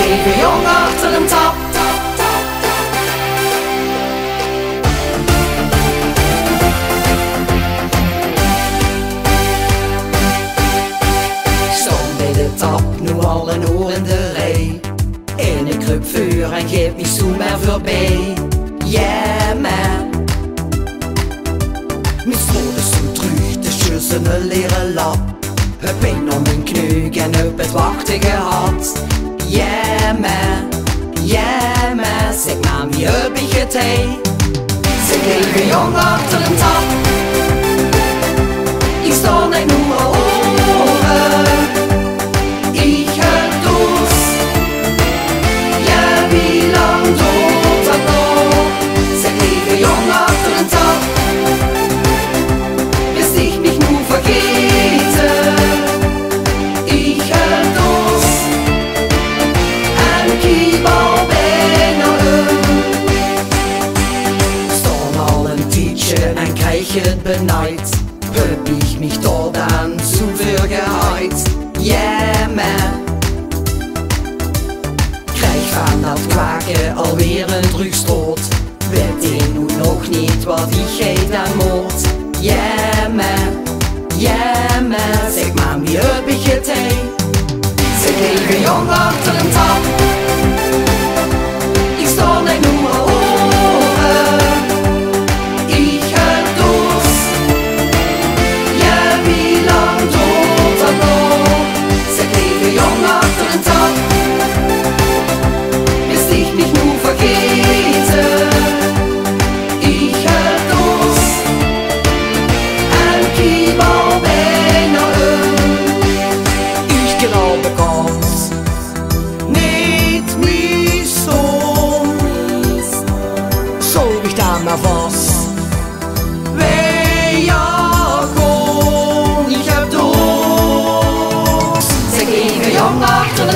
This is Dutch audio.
leven jong achter een tap. Stond bij de tap, nu al een uur in de rij. En ik kruip vuur en geef me zo maar voorbij. Yeah man. Mijn stroom is zo terug, de schuurs in een leren lap. Het pijn om mijn knuik en op het wachtige hart. Yeah man, zeg maar wie heb ik het heen. Ze leven jong achter een tap. Ik sta niet nu al oren. Ik heb dorst. Ja, wie lang doet dat nog? Ze leven jong achter een tap. Bis ich mich nu vergete. Ich heb dorst. En kiebal bijna Staan al een tijdje en krijg het benijd. Heb ich mich dort dan zu veel geheizt. Yeah man. Krijg van dat kwaken alweer een drugstroot. Weet ik nu nog niet wat ik geef dan moet. Yeah man, zeg maar wie heb ik het heen. Ze leven jong achter een tap. Ik sta niet nu al oren. Ik heb dorst. Ja, wie lang doet dat nog? Ze leven jong achter een tap. Bis ich mich nu vergete. Ich heb dorst. En kiebal bijna Ich glaube ganz nicht mein Sohn. Soll ich dann mal was? Wer ja kon, ich hab Durst. Ze geven jong achter